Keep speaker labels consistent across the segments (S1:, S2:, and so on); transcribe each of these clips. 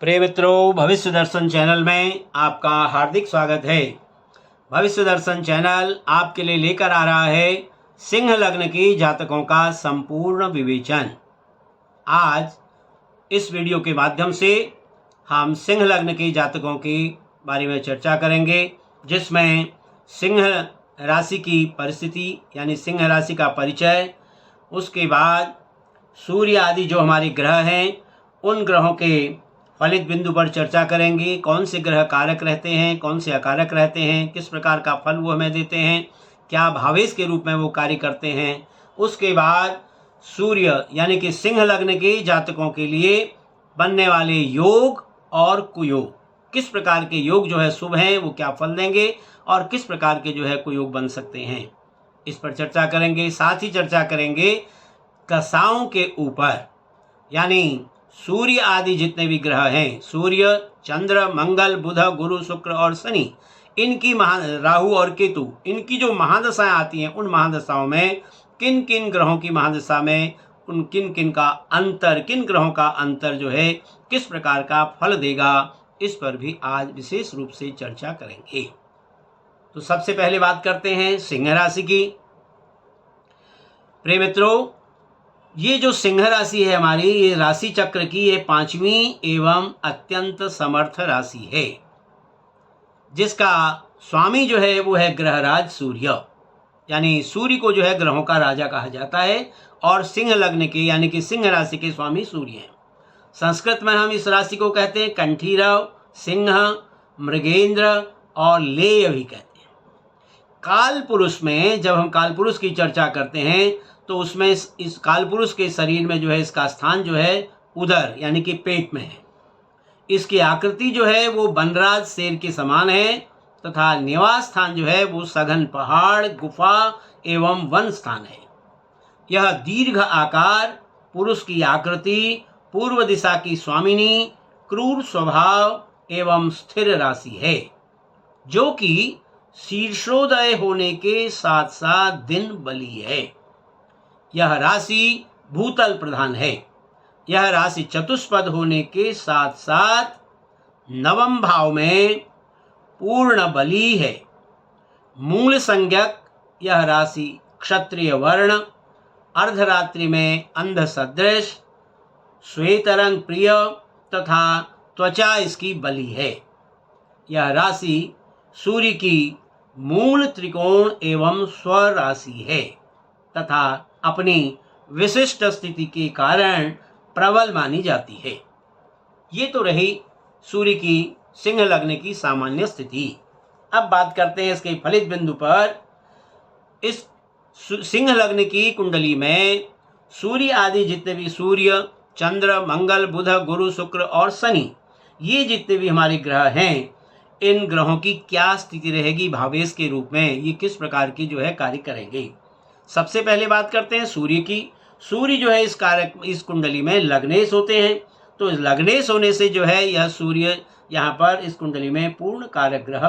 S1: प्रिय मित्रों, भविष्य दर्शन चैनल में आपका हार्दिक स्वागत है। भविष्य दर्शन चैनल आपके लिए लेकर आ रहा है सिंह लग्न की जातकों का संपूर्ण विवेचन। आज इस वीडियो के माध्यम से हम सिंह लग्न के जातकों के बारे में चर्चा करेंगे, जिसमें सिंह राशि की परिस्थिति यानी सिंह राशि का परिचय, उसके बाद सूर्य आदि जो हमारे ग्रह हैं उन ग्रहों के फलित बिंदु पर चर्चा करेंगे। कौन से ग्रह कारक रहते हैं, कौन से अकारक रहते हैं, किस प्रकार का फल वो हमें देते हैं, क्या भावेश के रूप में वो कार्य करते हैं। उसके बाद सूर्य यानी कि सिंह लग्न के जातकों के लिए बनने वाले योग और कुयोग, किस प्रकार के योग जो है शुभ हैं वो क्या फल देंगे और किस प्रकार के जो है कुयोग बन सकते हैं, इस पर चर्चा करेंगे। साथ ही चर्चा करेंगे दशाओं के ऊपर, यानी सूर्य आदि जितने भी ग्रह हैं, सूर्य, चंद्र, मंगल, बुध, गुरु, शुक्र और शनि, इनकी राहु और केतु, इनकी जो महादशाएं आती हैं, उन महादशाओं में किन किन ग्रहों की महादशा में उन किन किन का अंतर, किन ग्रहों का अंतर जो है किस प्रकार का फल देगा, इस पर भी आज विशेष रूप से चर्चा करेंगे। तो सबसे पहले बात करते हैं सिंह राशि की। प्रिय मित्रों, ये जो सिंह राशि है हमारी, ये राशि चक्र की ये पांचवी एवं अत्यंत समर्थ राशि है, जिसका स्वामी जो है वो है ग्रहराज सूर्य, यानी सूर्य को जो है ग्रहों का राजा कहा जाता है और सिंह लग्न के यानी कि सिंह राशि के स्वामी सूर्य हैं। संस्कृत में हम इस राशि को कहते हैं कंठीरव, सिंह, मृगेंद्र और लेय भी कहते हैं। काल पुरुष में जब हम काल पुरुष की चर्चा करते हैं तो उसमें इस काल पुरुष के शरीर में जो है इसका स्थान जो है उदर यानी कि पेट में है। इसकी आकृति जो है वो वनराज शेर के समान है तथा निवास स्थान जो है वो सघन पहाड़, गुफा एवं वन स्थान है। यह दीर्घ आकार, पुरुष की आकृति, पूर्व दिशा की स्वामिनी, क्रूर स्वभाव एवं स्थिर राशि है, जो कि शीर्षोदय होने के साथ साथ दिन बली है। यह राशि भूतल प्रधान है। यह राशि चतुष्पद होने के साथ साथ नवम भाव में पूर्ण बली है। मूल संज्ञक यह राशि क्षत्रिय वर्ण, अर्धरात्रि में अंध सदृश, श्वेत रंग प्रिय तथा त्वचा इसकी बली है। यह राशि सूर्य की मूल त्रिकोण एवं स्वराशि है तथा अपनी विशिष्ट स्थिति के कारण प्रबल मानी जाती है। ये तो रही सूर्य की सिंह लग्न की सामान्य स्थिति। अब बात करते हैं इसके फलित बिंदु पर। इस सिंह लग्न की कुंडली में सूर्य आदि जितने भी सूर्य, चंद्र, मंगल, बुध, गुरु, शुक्र और शनि, ये जितने भी हमारे ग्रह हैं, इन ग्रहों की क्या स्थिति रहेगी भावेश के रूप में, ये किस प्रकार की जो है कार्य करेंगे। सबसे पहले बात करते हैं सूर्य की। सूर्य जो है इस कुंडली में लग्नेश होते हैं, तो लग्नेश होने से जो है यह सूर्य यहाँ पर इस कुंडली में पूर्ण कारक ग्रह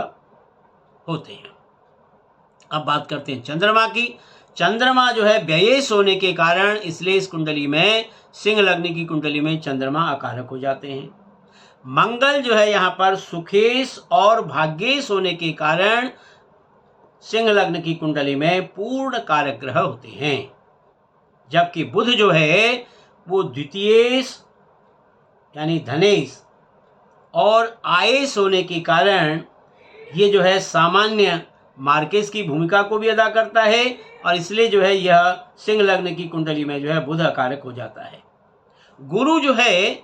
S1: होते हैं। अब बात करते हैं चंद्रमा की। चंद्रमा जो है व्ययेश होने के कारण, इसलिए इस कुंडली में सिंह लग्न की कुंडली में चंद्रमा अकारक हो जाते हैं। मंगल जो है यहाँ पर सुखेश और भाग्येश होने के कारण सिंह लग्न की कुंडली में पूर्ण कारक ग्रह होते हैं। जबकि बुध जो है वो द्वितीयेश यानी धनेश और आयेश होने के कारण ये जो है सामान्य मार्केश की भूमिका को भी अदा करता है और इसलिए जो है यह सिंह लग्न की कुंडली में जो है बुध अकारक हो जाता है। गुरु जो है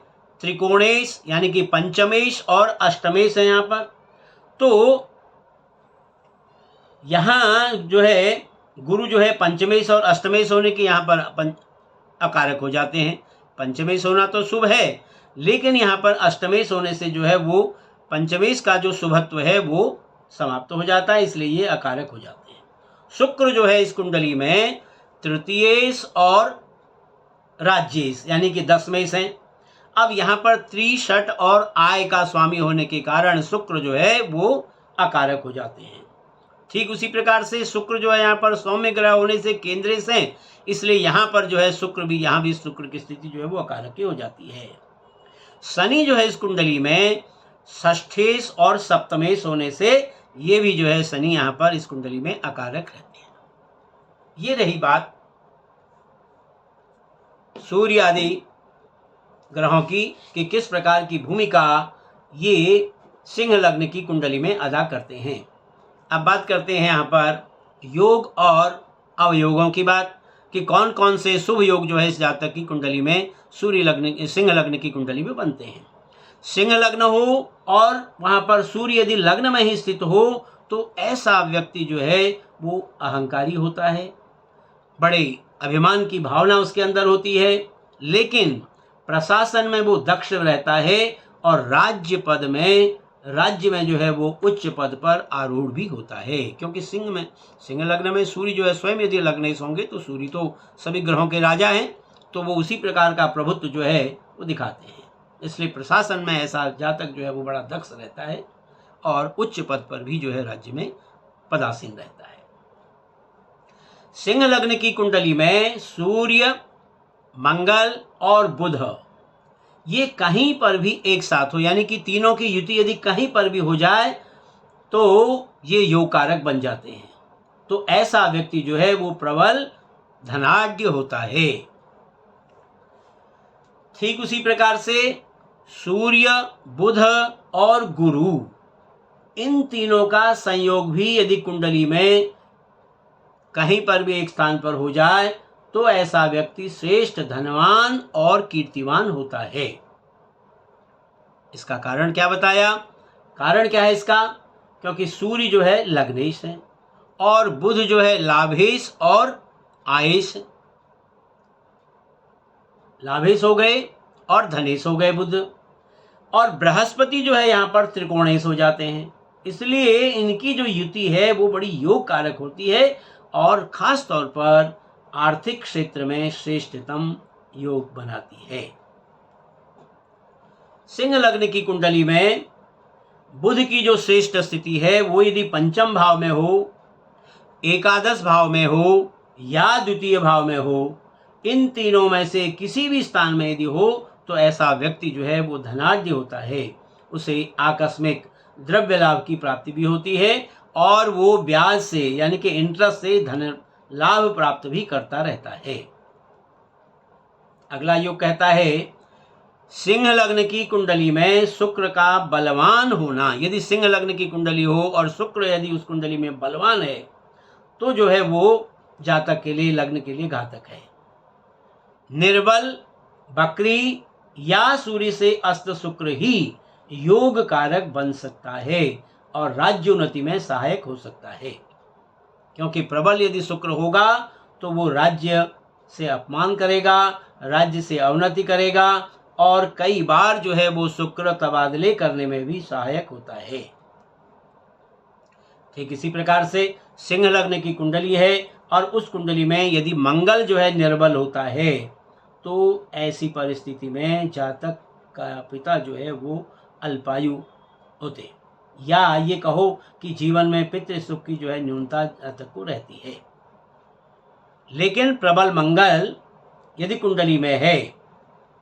S1: त्रिकोणेश यानी कि पंचमेश और अष्टमेश है यहाँ पर, तो यहाँ जो है गुरु जो है पंचमेश और अष्टमेश होने के यहाँ पर अकारक हो जाते हैं। पंचमेश होना तो शुभ है, लेकिन यहाँ पर अष्टमेश होने से जो है वो पंचमेश का जो शुभत्व है वो समाप्त हो जाता है, इसलिए ये अकारक हो जाते हैं। शुक्र जो है इस कुंडली में तृतीयेश और राज्येश यानी कि दशमेश हैं। अब यहाँ पर त्रिषट और आय का स्वामी होने के कारण शुक्र जो है वो अकारक हो जाते हैं। ठीक उसी प्रकार से शुक्र जो है यहाँ पर सौम्य ग्रह होने से केंद्रेश हैं, इसलिए यहाँ पर जो है शुक्र भी, यहाँ भी शुक्र की स्थिति जो है वो अकारक हो जाती है। शनि जो है इस कुंडली में षष्ठेश और सप्तमेश होने से ये भी जो है शनि यहाँ पर इस कुंडली में अकारक रहते हैं। ये रही बात सूर्य आदि ग्रहों की कि किस प्रकार की भूमिका ये सिंह लग्न की कुंडली में अदा करते हैं। अब बात करते हैं यहाँ पर योग और अवयोगों की बात कि कौन कौन से शुभ योग जो है इस जातक की कुंडली में सूर्य लग्न सिंह लग्न की कुंडली में बनते हैं। सिंह लग्न हो और वहाँ पर सूर्य यदि लग्न में ही स्थित हो तो ऐसा व्यक्ति जो है वो अहंकारी होता है, बड़े अभिमान की भावना उसके अंदर होती है, लेकिन प्रशासन में वो दक्ष रहता है और राज्य में जो है वो उच्च पद पर आरूढ़ भी होता है। क्योंकि सिंह लग्न में सूर्य जो है स्वयं यदि लग्न होंगे तो सूर्य तो सभी ग्रहों के राजा हैं, तो वो उसी प्रकार का प्रभुत्व जो है वो दिखाते हैं। इसलिए प्रशासन में ऐसा जातक जो है वो बड़ा दक्ष रहता है और उच्च पद पर भी जो है राज्य में पदासीन रहता है। सिंह लग्न की कुंडली में सूर्य, मंगल और बुध ये कहीं पर भी एक साथ हो, यानी कि तीनों की युति यदि कहीं पर भी हो जाए तो ये योग कारक बन जाते हैं। तो ऐसा व्यक्ति जो है वो प्रबल धनाढ्य होता है। ठीक उसी प्रकार से सूर्य, बुध और गुरु इन तीनों का संयोग भी यदि कुंडली में कहीं पर भी एक स्थान पर हो जाए तो ऐसा व्यक्ति श्रेष्ठ धनवान और कीर्तिवान होता है। इसका कारण क्या बताया? कारण क्या है इसका? क्योंकि सूर्य जो है लग्नेश है और बुध जो है लाभेश और आयेश, लाभेश हो गए और धनेश हो गए बुध, और बृहस्पति जो है यहाँ पर त्रिकोणेश हो जाते हैं। इसलिए इनकी जो युति है वो बड़ी योग कारक होती है और खास तौर पर आर्थिक क्षेत्र में श्रेष्ठतम योग बनाती है। सिंह लग्न की कुंडली में बुध की जो श्रेष्ठ स्थिति है वो यदि पंचम भाव में हो, एकादश भाव में हो या द्वितीय भाव में हो, इन तीनों में से किसी भी स्थान में यदि हो तो ऐसा व्यक्ति जो है वो धनाढ्य होता है। उसे आकस्मिक द्रव्य लाभ की प्राप्ति भी होती है और वो ब्याज से यानी कि इंटरेस्ट से धन लाभ प्राप्त भी करता रहता है। अगला योग कहता है सिंह लग्न की कुंडली में शुक्र का बलवान होना। यदि सिंह लग्न की कुंडली हो और शुक्र यदि उस कुंडली में बलवान है तो जो है वो जातक के लिए, लग्न के लिए घातक है। निर्बल, बकरी या सूर्य से अस्त शुक्र ही योग कारक बन सकता है और राज्योन्नति में सहायक हो सकता है। क्योंकि प्रबल यदि शुक्र होगा तो वो राज्य से अपमान करेगा, राज्य से अवनति करेगा और कई बार जो है वो शुक्र तबादले करने में भी सहायक होता है। ठीक इसी प्रकार से सिंह लग्न की कुंडली है और उस कुंडली में यदि मंगल जो है निर्बल होता है तो ऐसी परिस्थिति में जातक का पिता जो है वो अल्पायु होते, या ये कहो कि जीवन में पितृ सुख की जो है न्यूनता जातक को रहती है। लेकिन प्रबल मंगल यदि कुंडली में है,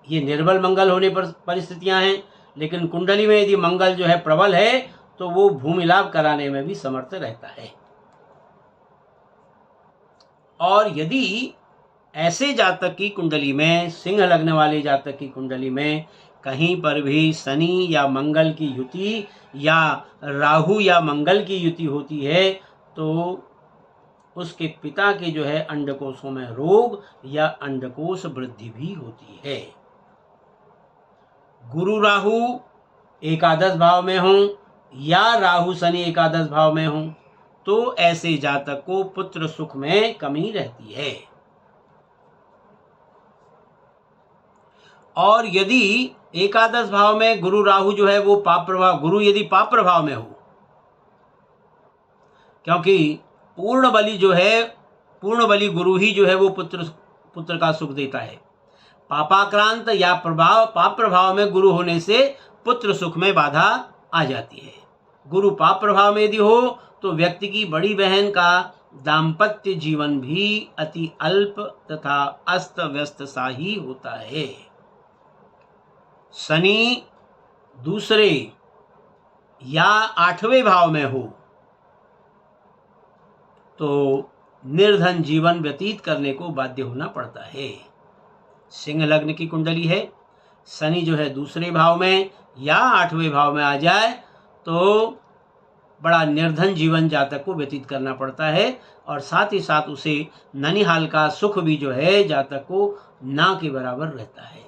S1: ये निर्बल मंगल होने पर परिस्थितियां हैं, लेकिन कुंडली में यदि मंगल जो है प्रबल है तो वो भूमि लाभ कराने में भी समर्थ रहता है। और यदि ऐसे जातक की कुंडली में, सिंह लग्न वाले जातक की कुंडली में कहीं पर भी शनि या मंगल की युति या राहु या मंगल की युति होती है तो उसके पिता के जो है अंडकोशों में रोग या अंडकोश वृद्धि भी होती है। गुरु राहु एकादश भाव में हो या राहु शनि एकादश भाव में हो तो ऐसे जातक को पुत्र सुख में कमी रहती है। और यदि एकादश भाव में गुरु राहु जो है वो पाप प्रभाव, गुरु यदि पाप प्रभाव में हो, क्योंकि पूर्ण बलि जो है, पूर्ण बलि गुरु ही जो है वो पुत्र का सुख देता है। पापाक्रांत या पाप प्रभाव में गुरु होने से पुत्र सुख में बाधा आ जाती है। गुरु पाप प्रभाव में यदि हो तो व्यक्ति की बड़ी बहन का दाम्पत्य जीवन भी अति अल्प तथा अस्त व्यस्त सा ही होता है। शनि दूसरे या 8वें भाव में हो तो निर्धन जीवन व्यतीत करने को बाध्य होना पड़ता है। सिंह लग्न की कुंडली है, शनि जो है दूसरे भाव में या 8वें भाव में आ जाए तो बड़ा निर्धन जीवन जातक को व्यतीत करना पड़ता है, और साथ ही साथ उसे ननिहाल का सुख भी जो है जातक को ना के बराबर रहता है।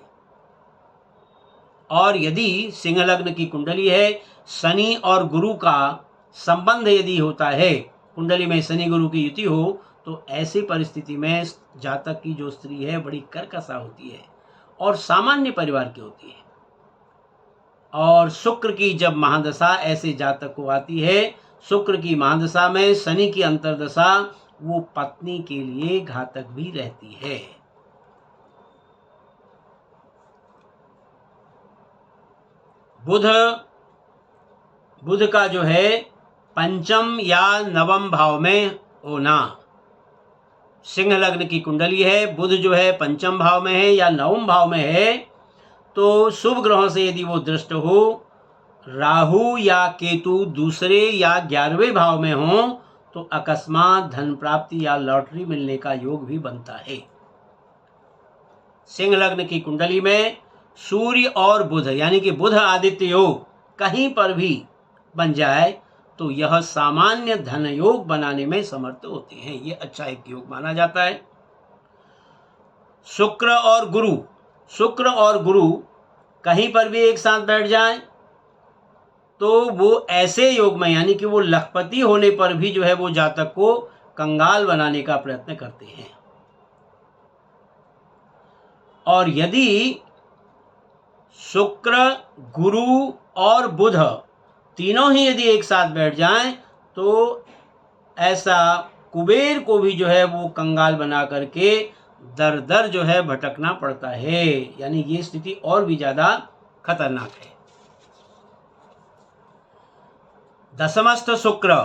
S1: और यदि सिंह लग्न की कुंडली है, शनि और गुरु का संबंध यदि होता है, कुंडली में शनि गुरु की युति हो, तो ऐसी परिस्थिति में जातक की जो स्त्री है बड़ी कर्कशा होती है और सामान्य परिवार की होती है। और शुक्र की जब महादशा ऐसे जातक को आती है, शुक्र की महादशा में शनि की अंतर्दशा, वो पत्नी के लिए घातक भी रहती है। बुध का जो है पंचम या नवम भाव में होना, सिंह लग्न की कुंडली है, बुध जो है पंचम भाव में है या नवम भाव में है, तो शुभ ग्रहों से यदि वो दृष्ट हो, राहु या केतु दूसरे या 11वें भाव में हो, तो अकस्मात धन प्राप्ति या लॉटरी मिलने का योग भी बनता है। सिंह लग्न की कुंडली में सूर्य और बुध यानी कि बुध आदित्य योग कहीं पर भी बन जाए तो यह सामान्य धन योग बनाने में समर्थ होते हैं। ये अच्छा एक योग माना जाता है। शुक्र और गुरु कहीं पर भी एक साथ बैठ जाएं तो वो ऐसे योग में यानी कि वो लखपति होने पर भी जो है वो जातक को कंगाल बनाने का प्रयत्न करते हैं। और यदि शुक्र, गुरु और बुध तीनों ही यदि एक साथ बैठ जाएं तो ऐसा कुबेर को भी जो है वो कंगाल बना करके दर दर जो है भटकना पड़ता है। यानी ये स्थिति और भी ज्यादा खतरनाक है। दशमस्थ शुक्र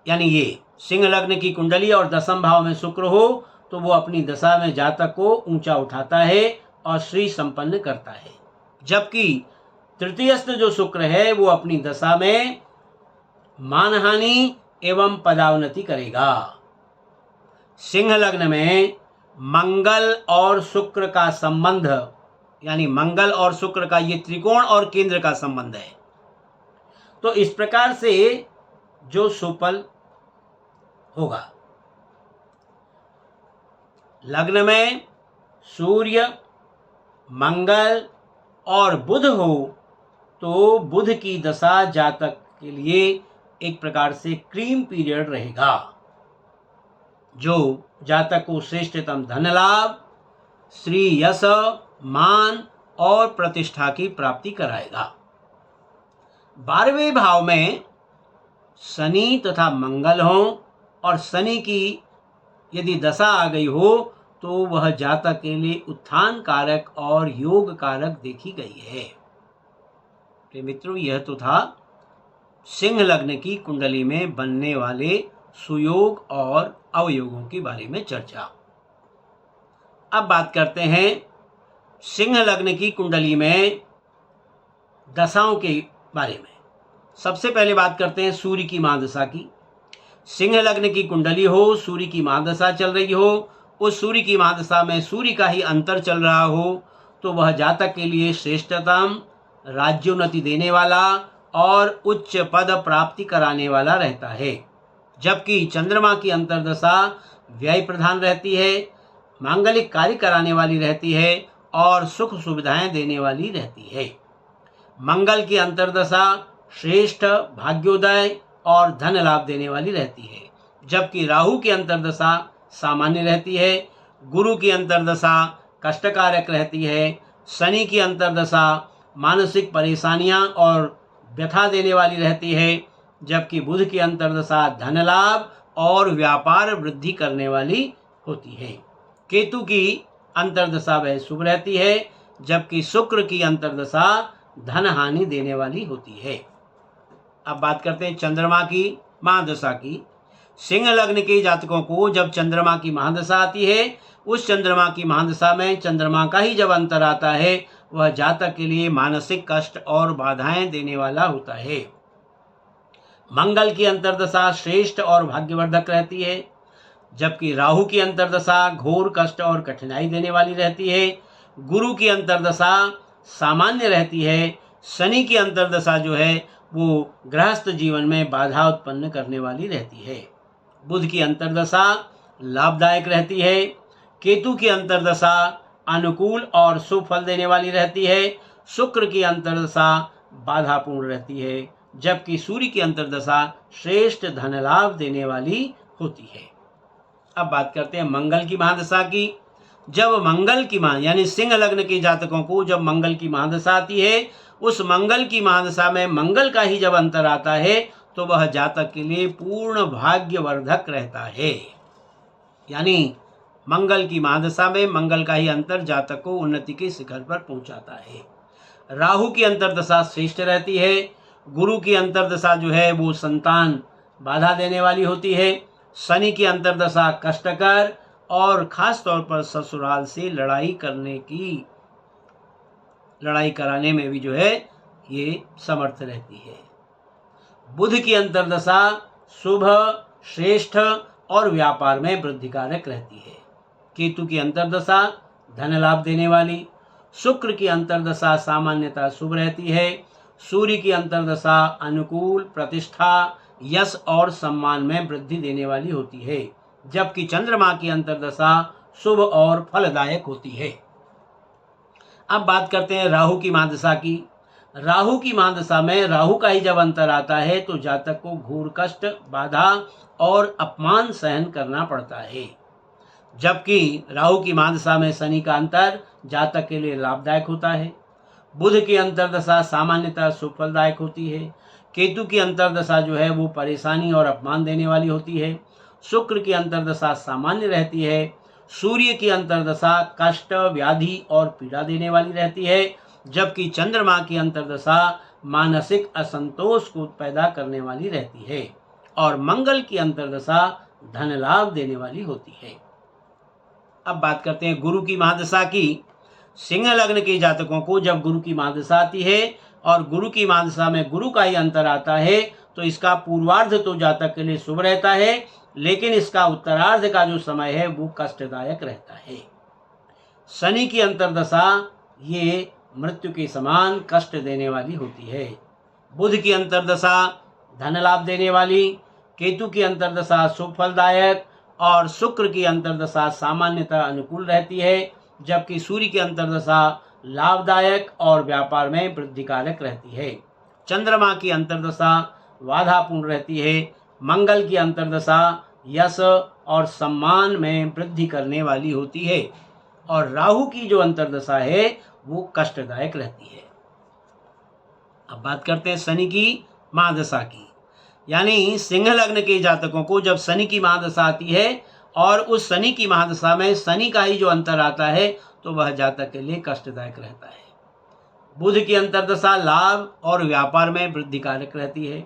S1: यानी ये सिंह लग्न की कुंडली और दशम भाव में शुक्र हो तो वो अपनी दशा में जातक को ऊंचा उठाता है और श्री संपन्न करता है। जबकि तृतीयस्थ जो शुक्र है वो अपनी दशा में मानहानि एवं पदावनति करेगा। सिंह लग्न में मंगल और शुक्र का संबंध यानी मंगल और शुक्र का ये त्रिकोण और केंद्र का संबंध है। तो इस प्रकार से जो सुफल होगा, लग्न में सूर्य, मंगल और बुध हो तो बुध की दशा जातक के लिए एक प्रकार से क्रीम पीरियड रहेगा, जो जातक को श्रेष्ठतम धन लाभ, श्री यश, मान और प्रतिष्ठा की प्राप्ति कराएगा। 12वें भाव में शनि तथा मंगल हो और शनि की यदि दशा आ गई हो तो वह जातक के लिए उत्थान कारक और योग कारक देखी गई है। तो मित्रों, यह तो था सिंह लग्न की कुंडली में बनने वाले सुयोग और अवयोगों के बारे में चर्चा। अब बात करते हैं सिंह लग्न की कुंडली में दशाओं के बारे में। सबसे पहले बात करते हैं सूर्य की महादशा की। सिंह लग्न की कुंडली हो, सूर्य की महादशा चल रही हो, उस सूर्य की महादशा में सूर्य का ही अंतर चल रहा हो तो वह जातक के लिए श्रेष्ठतम, राज्योन्नति देने वाला और उच्च पद प्राप्ति कराने वाला रहता है। जबकि चंद्रमा की अंतर्दशा व्यय प्रधान रहती है, मांगलिक कार्य कराने वाली रहती है और सुख सुविधाएं देने वाली रहती है। मंगल की अंतर्दशा श्रेष्ठ, भाग्योदय और धन लाभ देने वाली रहती है। जबकि राहु की अंतर्दशा सामान्य रहती है, गुरु की अंतर्दशा कष्टकारक रहती है, शनि की अंतर्दशा मानसिक परेशानियां और व्यथा देने वाली रहती है, जबकि बुध की अंतर्दशा धन लाभ और व्यापार वृद्धि करने वाली होती है। केतु की अंतर्दशा वह शुभ रहती है, जबकि शुक्र की अंतर्दशा धन हानि देने वाली होती है। अब बात करते हैं चंद्रमा की महादशा की। सिंह लग्न के जातकों को जब चंद्रमा की महादशा आती है, उस चंद्रमा की महादशा में चंद्रमा का ही जब अंतर आता है वह जातक के लिए मानसिक कष्ट और बाधाएं देने वाला होता है। मंगल की अंतर्दशा श्रेष्ठ और भाग्यवर्धक रहती है, जबकि राहु की अंतर्दशा घोर कष्ट और कठिनाई देने वाली रहती है। गुरु की अंतर्दशा सामान्य रहती है। शनि की अंतर्दशा जो है वो गृहस्थ जीवन में बाधा उत्पन्न करने वाली रहती है। बुध की अंतर्दशा लाभदायक रहती है। केतु की अंतर्दशा अनुकूल और शुभ फल देने वाली रहती है। शुक्र की अंतर्दशा बाधापूर्ण रहती है, जबकि सूर्य की अंतर्दशा श्रेष्ठ धन लाभ देने वाली होती है। अब बात करते हैं मंगल की महादशा की। जब मंगल की यानी सिंह लग्न के जातकों को जब मंगल की महादशा आती है, उस मंगल की महादशा में मंगल का ही जब अंतर आता है तो वह जातक के लिए पूर्ण भाग्यवर्धक रहता है। यानी मंगल की महादशा में मंगल का ही अंतर जातक को उन्नति के शिखर पर पहुंचाता है। राहु की अंतर्दशा श्रेष्ठ रहती है। गुरु की अंतर्दशा जो है वो संतान बाधा देने वाली होती है। शनि की अंतर्दशा कष्टकर और खास तौर पर ससुराल से लड़ाई कराने में भी जो है ये समर्थ रहती है। बुध की अंतर्दशा शुभ, श्रेष्ठ और व्यापार में वृद्धिकारक रहती है। केतु की अंतर्दशा धन लाभ देने वाली। शुक्र की अंतर्दशा सामान्यतः शुभ रहती है। सूर्य की अंतर्दशा अनुकूल, प्रतिष्ठा, यश और सम्मान में वृद्धि देने वाली होती है, जबकि चंद्रमा की अंतर्दशा शुभ और फलदायक होती है। अब बात करते हैं राहु की महादशा की। राहु की महादशा में राहु का ही जब अंतर आता है तो जातक को घोर कष्ट, बाधा और अपमान सहन करना पड़ता है, जबकि राहु की महादशा में शनि का अंतर जातक के लिए लाभदायक होता है। बुध की अंतर्दशा सामान्यतः शुभ फलदायक होती है। केतु की अंतर्दशा जो है वो परेशानी और अपमान देने वाली होती है। शुक्र की अंतर्दशा सामान्य रहती है। सूर्य की अंतर्दशा कष्ट, व्याधि और पीड़ा देने वाली रहती है, जबकि चंद्रमा की अंतर्दशा मानसिक असंतोष को पैदा करने वाली रहती है। और मंगल की अंतर्दशा धन लाभ देने वाली होती है। अब बात करते हैं गुरु की महादशा की। सिंह लग्न के जातकों को जब गुरु की महादशा आती है और गुरु की महादशा में गुरु का ही अंतर आता है तो इसका पूर्वार्ध तो जातक के लिए शुभ रहता है, लेकिन इसका उत्तरार्ध का जो समय है वो कष्टदायक रहता है। शनि की अंतर्दशा ये मृत्यु के समान कष्ट देने वाली होती है। बुध की अंतर्दशा धन लाभ देने वाली। केतु की अंतर्दशा शुभ फलदायक और शुक्र की अंतर्दशा सामान्यतः अनुकूल रहती है, जबकि सूर्य की अंतर्दशा लाभदायक और व्यापार में वृद्धिकारक रहती है। चंद्रमा की अंतर्दशा बाधापूर्ण रहती है। मंगल की अंतर्दशा यश और सम्मान में वृद्धि करने वाली होती है और राहु की जो अंतर्दशा है वो कष्टदायक रहती है। अब बात करते हैं शनि की महादशा की। यानी सिंह लग्न के जातकों को जब शनि की महादशा आती है और उस शनि की महादशा में शनि का ही जो अंतर आता है तो वह जातक के लिए कष्टदायक रहता है। बुध की अंतर्दशा लाभ और व्यापार में वृद्धिकारक रहती है।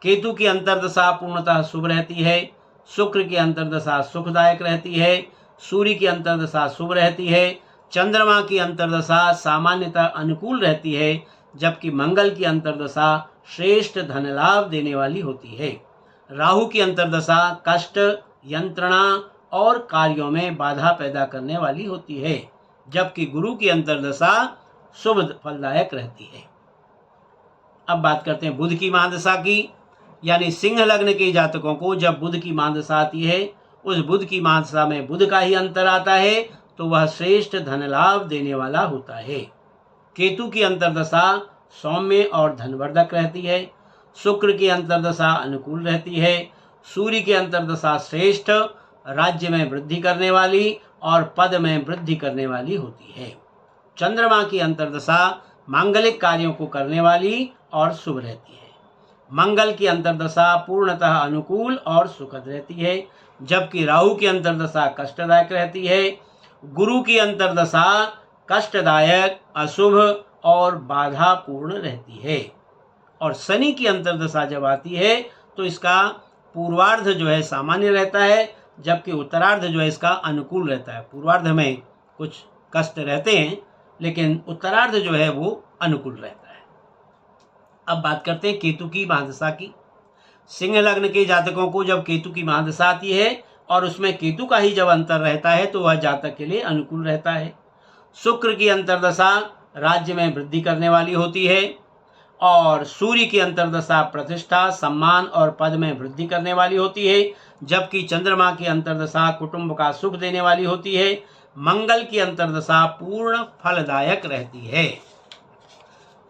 S1: केतु की अंतर्दशा पूर्णतः शुभ रहती है। शुक्र की अंतर्दशा सुखदायक रहती है। सूर्य की अंतर्दशा शुभ रहती है। चंद्रमा की अंतर्दशा सामान्यतः अनुकूल रहती है, जबकि मंगल की अंतर्दशा श्रेष्ठ धन लाभ देने वाली होती है। राहु की अंतर्दशा कष्ट, यंत्रणा और कार्यों में बाधा पैदा करने वाली होती है, जबकि गुरु की अंतर्दशा शुभ फलदायक रहती है। अब बात करते हैं बुध की महादशा की। यानी सिंह लग्न के जातकों को जब बुध की महादशा आती है, उस बुध की महादशा में बुध का ही अंतर आता है तो वह श्रेष्ठ धन लाभ देने वाला होता है। केतु की अंतर्दशा सौम्य और धनवर्धक रहती है। शुक्र की अंतर्दशा अनुकूल रहती है। सूर्य की अंतर्दशा श्रेष्ठ, राज्य में वृद्धि करने वाली और पद में वृद्धि करने वाली होती है। चंद्रमा की अंतर्दशा मांगलिक कार्यों को करने वाली और शुभ रहती है। मंगल की अंतर्दशा पूर्णतः अनुकूल और सुखद रहती है, जबकि राहु की अंतर्दशा कष्टदायक रहती है। गुरु की अंतर्दशा कष्टदायक, अशुभ और बाधापूर्ण रहती है। और शनि की अंतर्दशा जब आती है तो इसका पूर्वार्ध जो है सामान्य रहता है, जबकि उत्तरार्ध जो है इसका अनुकूल रहता है। पूर्वार्ध में कुछ कष्ट रहते हैं लेकिन उत्तरार्ध जो है वो अनुकूल रहता है। अब बात करते हैं केतु की महादशा की। सिंह लग्न के जातकों को जब केतु की महादशा आती है और उसमें केतु का ही जब अंतर रहता है तो वह जातक के लिए अनुकूल रहता है। शुक्र की अंतर्दशा राज्य में वृद्धि करने वाली होती है और सूर्य की अंतर्दशा प्रतिष्ठा, सम्मान और पद में वृद्धि करने वाली होती है, जबकि चंद्रमा की अंतर्दशा कुटुंब का सुख देने वाली होती है। मंगल की अंतर्दशा पूर्ण फलदायक रहती है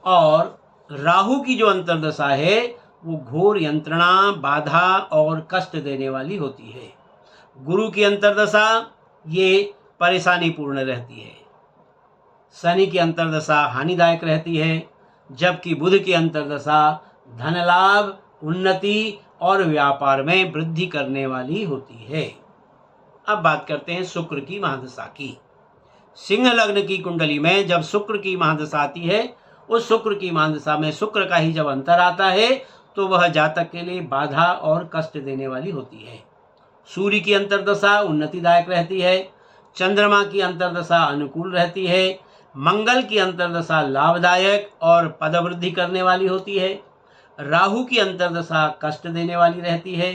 S1: और राहु की जो अंतर्दशा है वो घोर यंत्रणा, बाधा और कष्ट देने वाली होती है। गुरु की अंतर्दशा ये परेशानी पूर्ण रहती है। शनि की अंतर्दशा हानिदायक रहती है, जबकि बुध की अंतर्दशा धन लाभ, उन्नति और व्यापार में वृद्धि करने वाली होती है। अब बात करते हैं शुक्र की महादशा की। सिंह लग्न की कुंडली में जब शुक्र की महादशा आती है, उस शुक्र की महादशा में शुक्र का ही जब अंतर आता है तो वह जातक के लिए बाधा और कष्ट देने वाली होती है। सूर्य की अंतर्दशा उन्नतिदायक रहती है, चंद्रमा की अंतर्दशा अनुकूल रहती है, मंगल की अंतर्दशा लाभदायक और पदवृद्धि करने वाली होती है, राहु की अंतर्दशा कष्ट देने वाली रहती है,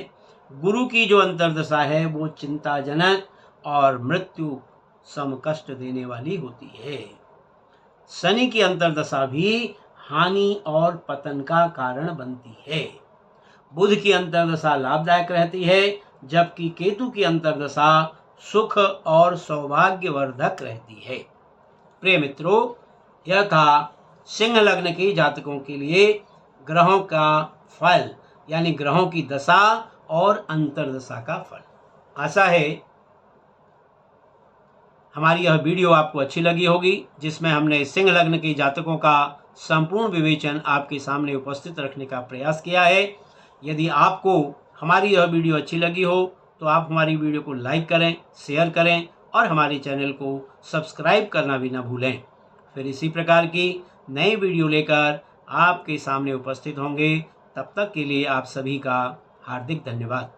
S1: गुरु की जो अंतर्दशा है वो चिंताजनक और मृत्यु सम कष्ट देने वाली होती है। शनि की अंतर्दशा भी हानि और पतन का कारण बनती है। बुध की अंतर्दशा लाभदायक रहती है, जबकि केतु की अंतर्दशा सुख और सौभाग्यवर्धक रहती है। प्रिय मित्रों, यह था सिंह लग्न के जातकों के लिए ग्रहों का फल, यानी ग्रहों की दशा और अंतर्दशा का फल। आशा है हमारी यह वीडियो आपको अच्छी लगी होगी, जिसमें हमने सिंह लग्न के जातकों का संपूर्ण विवेचन आपके सामने उपस्थित रखने का प्रयास किया है। यदि आपको हमारी यह वीडियो अच्छी लगी हो तो आप हमारी वीडियो को लाइक करें, शेयर करें और हमारे चैनल को सब्सक्राइब करना भी न भूलें। फिर इसी प्रकार की नई वीडियो लेकर आपके सामने उपस्थित होंगे। तब तक के लिए आप सभी का हार्दिक धन्यवाद।